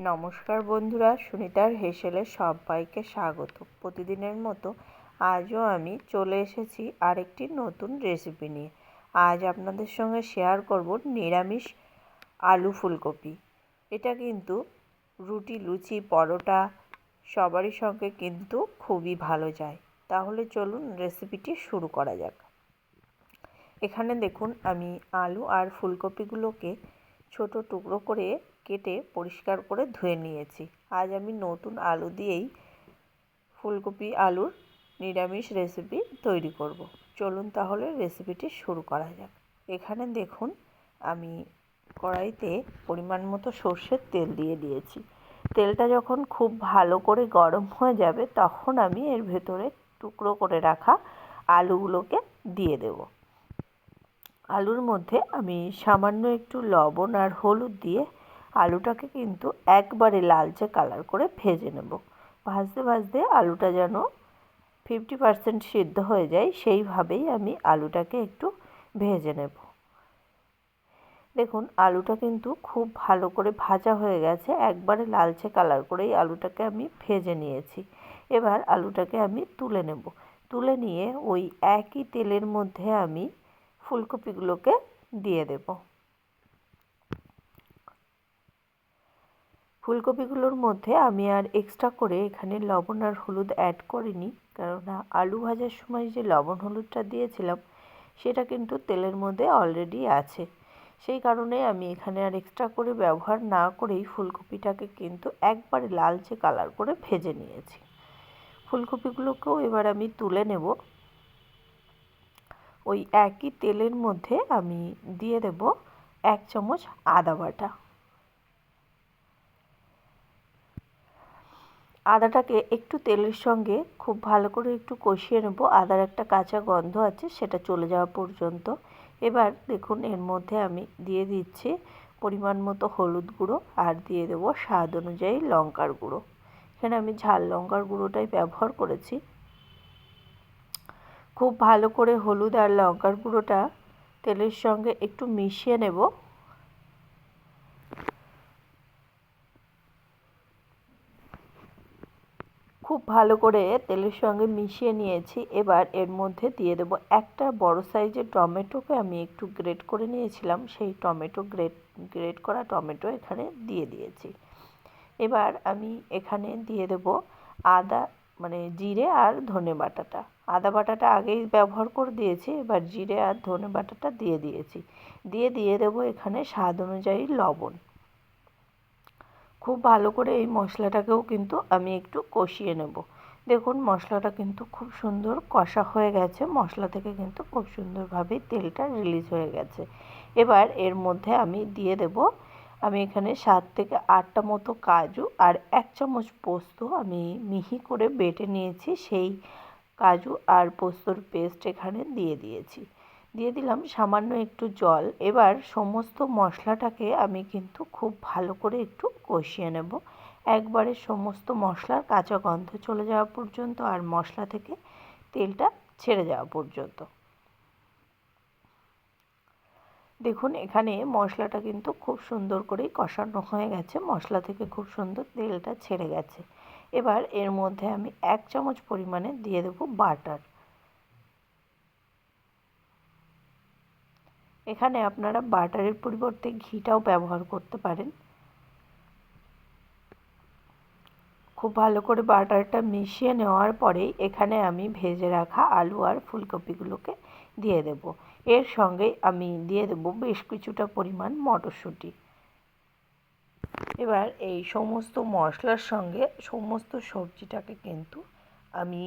নমস্কার বন্ধুরা, সুনিতার হেসেলে সবাইকে স্বাগত। প্রতিদিনের মতো আজও আমি চলে এসেছি আরেকটি নতুন রেসিপি নিয়ে। আজ আপনাদের সঙ্গে শেয়ার করব নিরামিষ আলু ফুলকপি। এটা কিন্তু রুটি, লুচি, পরোটা সবারই সঙ্গে কিন্তু খুবই ভালো যায়। তাহলে চলুন রেসিপিটি শুরু করা যাক। এখানে দেখুন, আমি আলু আর ফুলকপিগুলোকে ছোট টুকরো করে কেটে পরিষ্কার করে ধুয়ে নিয়েছি। আজ আমি নতুন আলু দিয়েই ফুলকপি আলুর নিরামিষ রেসিপি তৈরি করব। চলুন তাহলে রেসিপিটি শুরু করা যাক। এখানে দেখুন, আমি কড়াইতে পরিমাণ মতো সর্ষের তেল দিয়ে দিয়েছি। তেলটা যখন খুব ভালো করে গরম হয়ে যাবে, তখন আমি এর ভেতরে টুকরো করে রাখা আলুগুলোকে দিয়ে দেব। আলুর মধ্যে আমি সামান্য একটু লবণ আর হলুদ দিয়ে আলুটাকে কিন্তু একবারে লালচে কালার করে ভেজে নেব। ভাজতে ভাজতে আলুটা যেন 50% সিদ্ধ হয়ে যায়, সেইভাবেই আমি আলুটাকে একটু ভেজে নেব। দেখুন, আলুটা কিন্তু খুব ভালো করে ভাজা হয়ে গেছে। একবারে লালচে কালার করেই আলুটাকে আমি ভেজে নিয়েছি। এবার আলুটাকে আমি তুলে নেব। তুলে নিয়ে ওই একই তেলের মধ্যে আমি ফুলকপিগুলোকে দিয়ে দেব। ফুলকপিগুলোর মধ্যে আমি আর এক্সট্রা করে এখানে লবণ আর হলুদ অ্যাড করিনি, কেননা আলু ভাজার সময় যে লবণ হলুদটা দিয়েছিলাম সেটা কিন্তু তেলের মধ্যে অলরেডি আছে। সেই কারণে আমি এখানে আর এক্সট্রা করে ব্যবহার না করেই ফুলকপিটাকে কিন্তু একবারে লালচে কালার করে ভেজে নিয়েছি। ফুলকপিগুলোকেও এবার আমি তুলে নেব। ওই একই তেলের মধ্যে আমি দিয়ে দেব 1 চামচ আদা বাটা। আদাটাকে একটু তেলের সঙ্গে খুব ভালো করে একটু কষিয়ে নেব। আদার একটা কাঁচা গন্ধ আছে, সেটা চলে যাওয়া পর্যন্ত। এবার দেখুন, এর মধ্যে আমি দিয়ে দিচ্ছি পরিমাণ মতো হলুদ গুঁড়ো আর দিয়ে দেব স্বাদ অনুযায়ী লঙ্কার গুঁড়ো। এখানে আমি ঝাল লঙ্কার গুঁড়োটাই ব্যবহার করেছি। খুব ভালো করে হলুদ আর লঙ্কার গুঁড়োটা তেলের সঙ্গে একটু মিশিয়ে নেব। খুব ভালো করে তেলের সঙ্গে মিশিয়ে নিয়েছি। এবার এর মধ্যে দিয়ে দেব একটা বড় সাইজের টমেটোকে আমি একটু গ্রেট করে নিয়েছিলাম, সেই গ্রেট করা টমেটো এখানে দিয়ে দিয়েছি। এবার আমি এখানে দিয়ে দেব আদা, জিরে আর ধনে বাটাটা। আদা বাটাটা আগেই ব্যবহার করে দিয়েছি, এবার জিরে আর ধনে বাটাটা দিয়ে দিয়েছি। দিয়ে দেব এখানে স্বাদ অনুযায়ী লবণ। খুব ভালো করে এই মশলাটাকেও কিন্তু আমি একটু কষিয়ে নেব। দেখুন, মশলাটা কিন্তু খুব সুন্দর কষা হয়ে গেছে। মশলা থেকে কিন্তু খুব সুন্দরভাবে তেলটা রিলিজ হয়ে গেছে। এবার এর মধ্যে আমি দিয়ে দেব, আমি এখানে 7 থেকে 8টা মতো কাজু আর 1 চামচ পোস্ত আমি মিহি করে বেটে নিয়েছি, সেই কাজু আর পোস্তর পেস্ট এখানে দিয়ে দিয়েছি। দিয়ে দিলাম সামান্য একটু জল। এবার সমস্ত মশলাটাকে আমি কিন্তু খুব ভালো করে একটু কষিয়ে নেব, একবারে সমস্ত মশলার কাঁচা গন্ধ চলে যাওয়া পর্যন্ত আর মশলা থেকে তেলটা ছেড়ে যাওয়া পর্যন্ত। দেখুন, এখানে মশলাটা কিন্তু খুব সুন্দর করেই কষানো হয়ে গেছে, মশলা থেকে খুব সুন্দর তেলটা ছেড়ে গেছে। এবার এর মধ্যে আমি 1 চামচ পরিমাণে দিয়ে দেব বাটার। এখানে আপনারা বাটারের পরিবর্তে ঘিটাও ব্যবহার করতে পারেন। খুব ভালো করে বাটারটা মিশিয়ে নেওয়ার পরেই এখানে আমি ভেজে রাখা আলু আর ফুলকপিগুলোকে দিয়ে দেব। এর সঙ্গে আমি দিয়ে দেব বেশ কিছুটা পরিমাণ মটরশুঁটি। এবার এই সমস্ত মশলার সঙ্গে সমস্ত সবজিটাকে কিন্তু আমি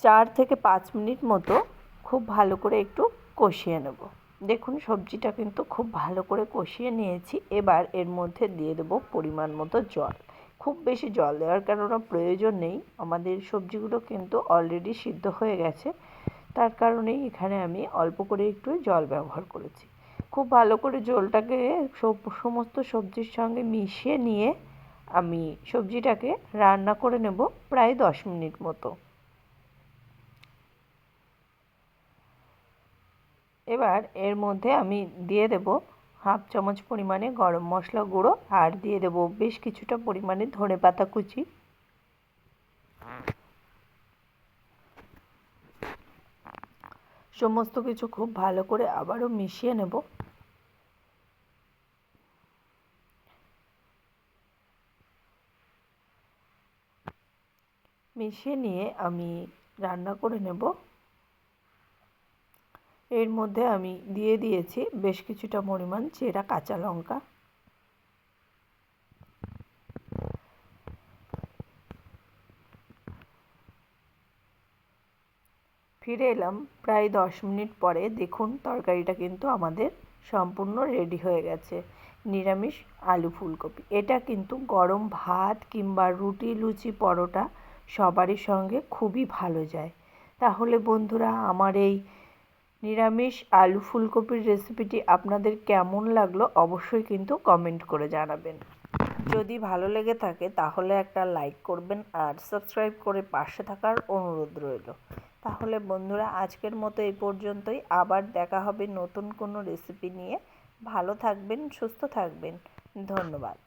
4 থেকে 5 মিনিট মতো খুব ভালো করে একটু কষিয়ে নেব। দেখুন, সবজিটা কিন্তু খুব ভালো করে কষিয়ে নিয়েছি। এবার এর মধ্যে দিয়ে দেব পরিমাণ মতো জল। খুব বেশি জল দেওয়ার কেননা প্রয়োজন নেই, আমাদের সবজিগুলো কিন্তু অলরেডি সিদ্ধ হয়ে গেছে। তার কারণেই এখানে আমি অল্প করে একটু জল ব্যবহার করেছি। খুব ভালো করে জলটাকে সমস্ত সবজির সঙ্গে মিশিয়ে নিয়ে আমি সবজিটাকে রান্না করে নেব প্রায় 10 মিনিট মতো। এবার এর মধ্যে আমি দিয়ে দেব হাফ চামচ পরিমাণে গরম মশলা গুঁড়ো আর দিয়ে দেবো বেশ কিছুটা পরিমাণে ধনেপাতা কুচি। সমস্ত কিছু খুব ভালো করে আবারও মিশিয়ে নেব। মিশিয়ে নিয়ে আমি রান্না করে নেব। এর মধ্যে আমি দিয়ে দিয়েছি বেশ কিছুটা পরিমাণ চেরা কাঁচা লঙ্কা। ফিরে এলাম প্রায় 10 মিনিট পরে। দেখুন তরকারিটা কিন্তু আমাদের সম্পূর্ণ রেডি হয়ে গেছে। নিরামিষ আলু ফুলকপি। এটা কিন্তু গরম ভাত কিংবা রুটি, লুচি, পরোটা সবারই সঙ্গে খুবই ভালো যায়। তাহলে বন্ধুরা, আমার এই নিরামিষ আলু ফুলকপির রেসিপিটি আপনাদের কেমন লাগলো অবশ্যই কিন্তু কমেন্ট করে জানাবেন। যদি ভালো লেগে থাকে তাহলে একটা লাইক করবেন আর সাবস্ক্রাইব করে পাশে থাকার অনুরোধ রইল। তাহলে বন্ধুরা, আজকের মতো এই পর্যন্তই। আবার দেখা হবে নতুন কোনো রেসিপি নিয়ে। ভালো থাকবেন, সুস্থ থাকবেন। ধন্যবাদ।